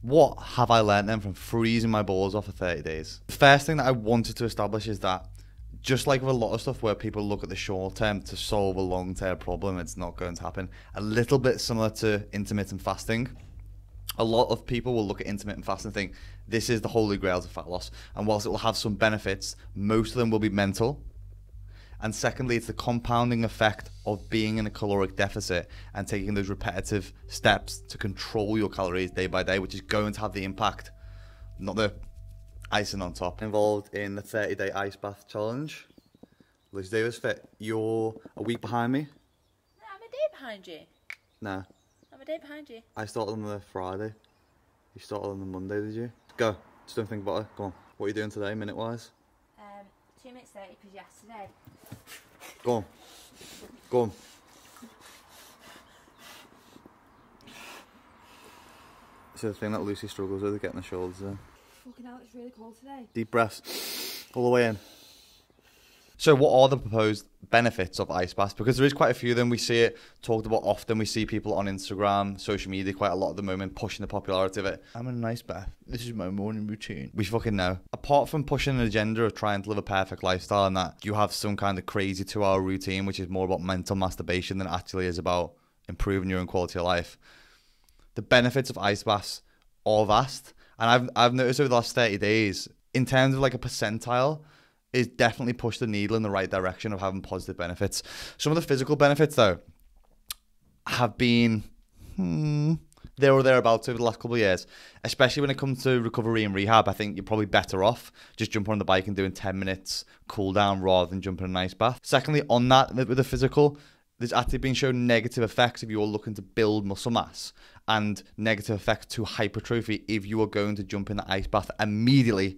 What have I learned then from freezing my balls off for 30 days? The first thing that I wanted to establish is that just like with a lot of stuff where people look at the short term to solve a long term problem, it's not going to happen. A little bit similar to intermittent fasting. A lot of people will look at intermittent fasting and think this is the holy grail to fat loss. And whilst it will have some benefits, most of them will be mental. And secondly, it's the compounding effect of being in a caloric deficit and taking those repetitive steps to control your calories day by day, which is going to have the impact, not the icing on top. Involved in the 30-day ice bath challenge. Lucy Davis fit. You're a week behind me. No, I'm a day behind you. No. I'm a day behind you. I started on the Friday. You started on the Monday, did you? Go. Just don't think about it. Come on. What are you doing today, minute-wise? 2 minutes 30 because yesterday. Go on. Go on. So the thing that Lucy struggles with is getting the shoulders in. Fucking hell, it's really cold today. Deep breaths. All the way in. So what are the proposed benefits of ice baths? Because there is quite a few of them. We see it talked about often. We see people on Instagram, social media quite a lot at the moment pushing the popularity of it. I'm in an ice bath. This is my morning routine. We fucking know. Apart from pushing an agenda of trying to live a perfect lifestyle and that you have some kind of crazy 2-hour routine, which is more about mental masturbation than actually is about improving your own quality of life, the benefits of ice baths are vast. And I've noticed over the last 30 days, in terms of like a percentile, is definitely pushed the needle in the right direction of having positive benefits. Some of the physical benefits, though, have been there or thereabouts over the last couple of years, especially when it comes to recovery and rehab. I think you're probably better off just jumping on the bike and doing 10 minutes cool down rather than jumping in an ice bath. Secondly, on that, with the physical, there's actually been shown negative effects if you're looking to build muscle mass and negative effects to hypertrophy if you are going to jump in the ice bath immediately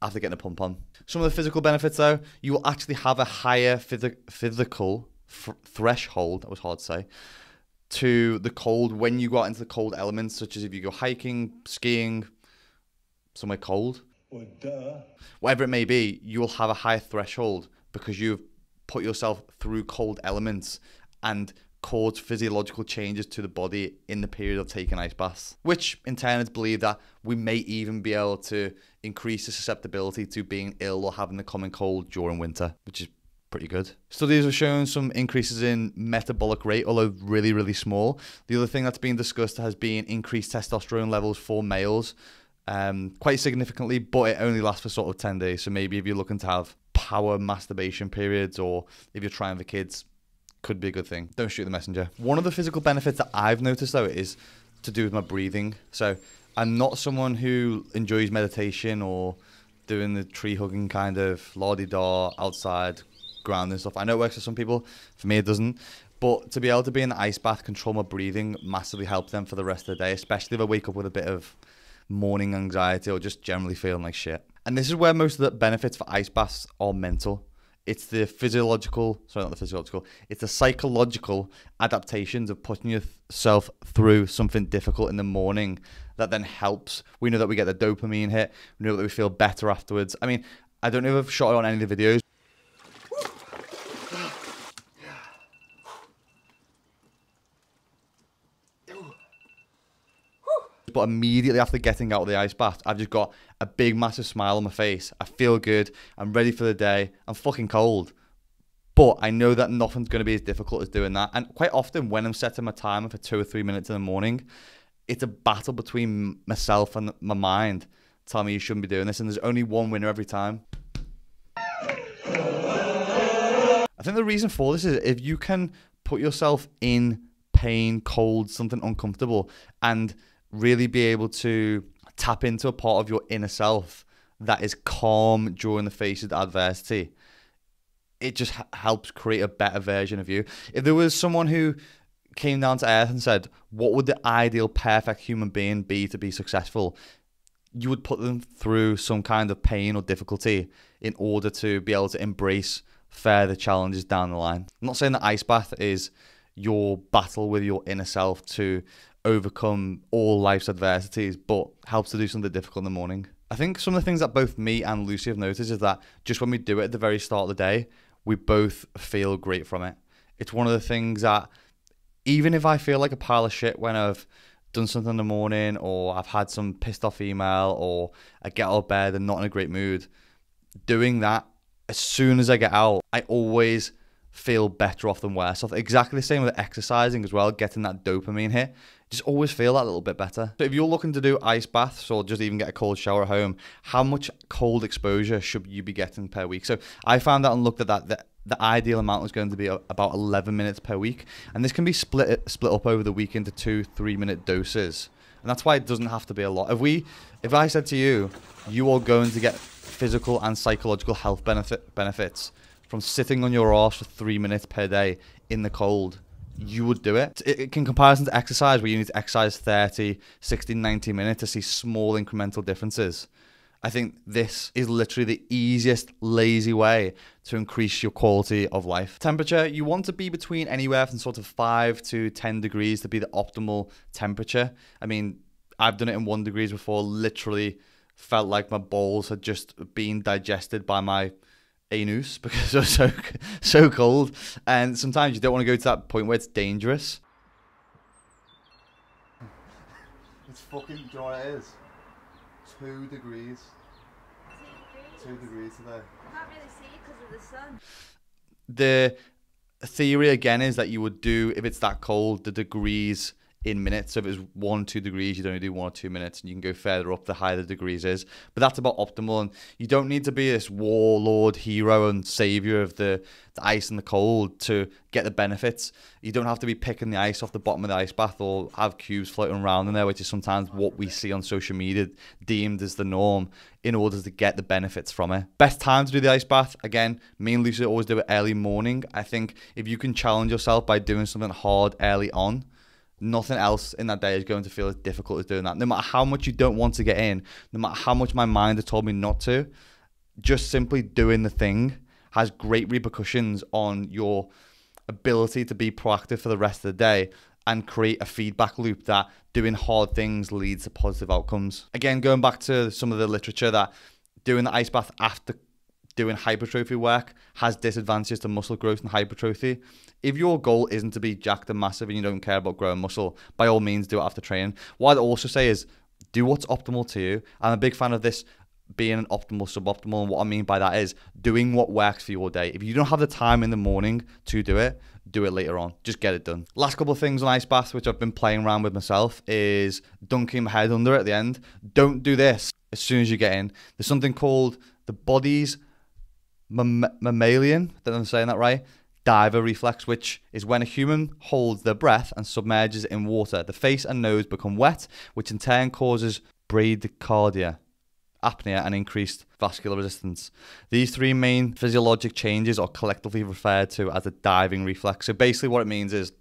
after getting a pump on. Some of the physical benefits, though, you will actually have a higher physical threshold, that was hard to say, to the cold when you go out into the cold elements, such as if you go hiking, skiing, somewhere cold. Well, duh. Whatever it may be, you will have a higher threshold because you've put yourself through cold elements and cause physiological changes to the body in the period of taking ice baths, which in turn is believed that we may even be able to increase the susceptibility to being ill or having the common cold during winter, which is pretty good. Studies have shown some increases in metabolic rate, although really, really small. The other thing that's been discussed has been increased testosterone levels for males, quite significantly, but it only lasts for sort of 10 days. So maybe if you're looking to have power masturbation periods or if you're trying for kids, could be a good thing. Don't shoot the messenger. One of the physical benefits that I've noticed, though, is to do with my breathing. So I'm not someone who enjoys meditation or doing the tree hugging kind of la-di-da outside ground and stuff. I know it works for some people. For me, it doesn't. But to be able to be in the ice bath, control my breathing, massively helps them for the rest of the day, especially if I wake up with a bit of morning anxiety or just generally feeling like shit. And this is where most of the benefits for ice baths are mental. It's the it's the psychological adaptations of putting yourself through something difficult in the morning that then helps. We know that we get the dopamine hit. We know that we feel better afterwards. I mean, I don't know if I've shot it on any of the videos. But immediately after getting out of the ice bath, I've just got a big, massive smile on my face. I feel good. I'm ready for the day. I'm fucking cold. But I know that nothing's going to be as difficult as doing that. And quite often when I'm setting my timer for 2 or 3 minutes in the morning, it's a battle between myself and my mind telling me you shouldn't be doing this. And there's only one winner every time. I think the reason for this is if you can put yourself in pain, cold, something uncomfortable, and really be able to tap into a part of your inner self that is calm during the face of the adversity, it just helps create a better version of you. If there was someone who came down to earth and said, what would the ideal perfect human being be to be successful? You would put them through some kind of pain or difficulty in order to be able to embrace further challenges down the line. I'm not saying that ice bath is your battle with your inner self to overcome all life's adversities, but helps to do something difficult in the morning. I think some of the things that both me and Lucy have noticed is that just when we do it at the very start of the day, we both feel great from it. It's one of the things that even if I feel like a pile of shit when I've done something in the morning, or I've had some pissed off email, or I get out of bed and not in a great mood, doing that as soon as I get out, I always feel better off than worse off. Exactly the same with exercising as well, getting that dopamine hit. Just always feel that little bit better. So if you're looking to do ice baths or just even get a cold shower at home, how much cold exposure should you be getting per week? So I found out and looked at that the ideal amount was going to be about 11 minutes per week. And this can be split up over the week into 2-3 minute doses. And that's why it doesn't have to be a lot. If I said to you, you are going to get physical and psychological health benefits from sitting on your arse for 3 minutes per day in the cold, you would do it. In comparison to exercise, where you need to exercise 30, 60, 90 minutes to see small incremental differences, I think this is literally the easiest, lazy way to increase your quality of life. Temperature, you want to be between anywhere from sort of 5 to 10 degrees to be the optimal temperature. I mean, I've done it in 1 degree before, literally felt like my balls had just been digested by my anus because it was so cold. And sometimes you don't want to go to that point where it's dangerous. It's fucking, do you know what it is? 2 degrees. 2 degrees today. I can't really see because of the sun. The theory again is that you would do, if it's that cold, the degrees in minutes. So if it was 1-2 degrees, you'd only do 1 or 2 minutes, and you can go further up the higher the degrees is. But that's about optimal, and you don't need to be this warlord, hero, and savior of the ice and the cold to get the benefits. You don't have to be picking the ice off the bottom of the ice bath or have cubes floating around in there, which is sometimes what we see on social media deemed as the norm, in order to get the benefits from it. Best time to do the ice bath, again, me and Lucy always do it early morning. I think if you can challenge yourself by doing something hard early on, nothing else in that day is going to feel as difficult as doing that. No matter how much you don't want to get in, no matter how much my mind has told me not to, just simply doing the thing has great repercussions on your ability to be proactive for the rest of the day and create a feedback loop that doing hard things leads to positive outcomes. Again, going back to some of the literature, that doing the ice bath after doing hypertrophy work has disadvantages to muscle growth and hypertrophy. If your goal isn't to be jacked and massive and you don't care about growing muscle, by all means do it after training. What I'd also say is do what's optimal to you. I'm a big fan of this being an optimal, suboptimal, and what I mean by that is doing what works for your day. If you don't have the time in the morning to do it later on. Just get it done. Last couple of things on ice baths, which I've been playing around with myself, is dunking my head under at the end. Don't do this as soon as you get in. There's something called the body's mammalian, I don't know if I'm saying that right, diver reflex, which is when a human holds their breath and submerges in water. The face and nose become wet, which in turn causes bradycardia, apnea, and increased vascular resistance. These three main physiologic changes are collectively referred to as a diving reflex. So basically what it means is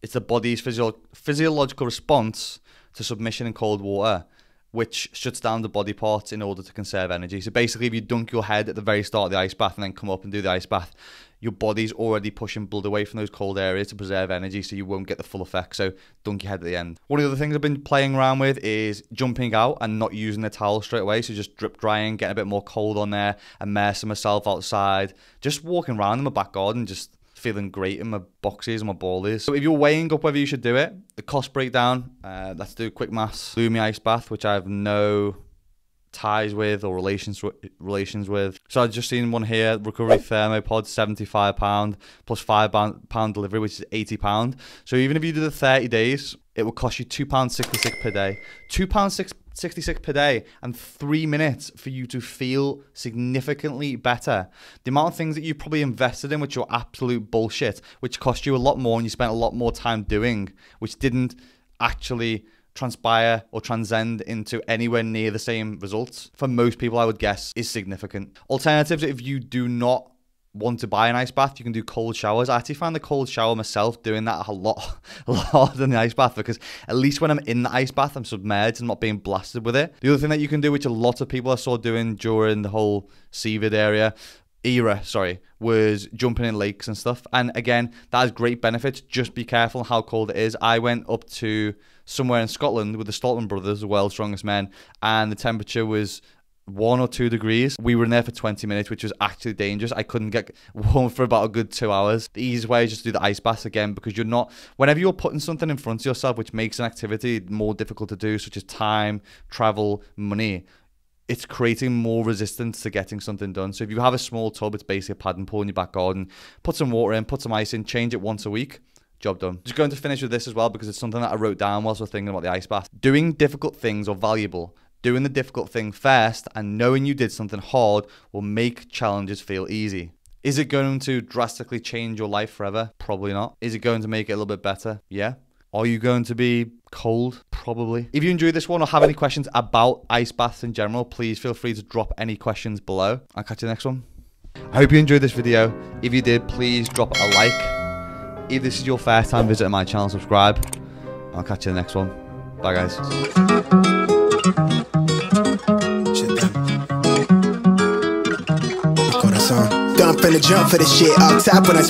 it's the body's physiological response to submersion in cold water, which shuts down the body parts in order to conserve energy. So basically, if you dunk your head at the very start of the ice bath and then come up and do the ice bath, your body's already pushing blood away from those cold areas to preserve energy, so you won't get the full effect. So dunk your head at the end. One of the other things I've been playing around with is jumping out and not using the towel straight away. So just drip drying, getting a bit more cold on there, immersing myself outside, just walking around in my back garden, just feeling great in my boxes and my ballies. So if you're weighing up whether you should do it, the cost breakdown, let's do quick maths. Lumi ice bath, which I have no ties with or relations with. So I've just seen one here, Recovery Thermopod, £75 plus £5 delivery, which is £80. So even if you do the 30 days, it will cost you £2.66 per day. £2.66 per day and 3 minutes for you to feel significantly better. The amount of things that you probably invested in, which are absolute bullshit, which cost you a lot more and you spent a lot more time doing, which didn't actually transpire or transcend into anywhere near the same results, for most people I would guess is significant. Alternatives, if you do not want to buy an ice bath, you can do cold showers. I actually find the cold shower myself doing that a lot harder than the ice bath, because at least when I'm in the ice bath, I'm submerged and not being blasted with it. The other thing that you can do, which a lot of people I saw doing during the whole CVID era, was jumping in lakes and stuff. And again, that has great benefits. Just be careful how cold it is. I went up to somewhere in Scotland with the Stoltman brothers, the world's strongest men, and the temperature was 1 or 2 degrees. We were in there for 20 minutes, which was actually dangerous. I couldn't get warm for about a good 2 hours. The easiest way is just to do the ice baths again, because you're not, whenever you're putting something in front of yourself which makes an activity more difficult to do, such as time, travel, money, it's creating more resistance to getting something done. So if you have a small tub, it's basically a paddling pool in your back garden, put some water in, put some ice in, change it once a week, job done. Just going to finish with this as well, because it's something that I wrote down whilst I was thinking about the ice bath. Doing difficult things are valuable. Doing the difficult thing first and knowing you did something hard will make challenges feel easy. Is it going to drastically change your life forever? Probably not. Is it going to make it a little bit better? Yeah. Are you going to be cold? Probably. If you enjoyed this one or have any questions about ice baths in general, please feel free to drop any questions below. I'll catch you next one. I hope you enjoyed this video. If you did, please drop a like. If this is your first time visiting my channel, subscribe. I'll catch you in the next one. Bye guys. Gun finna jump for this shit up top when I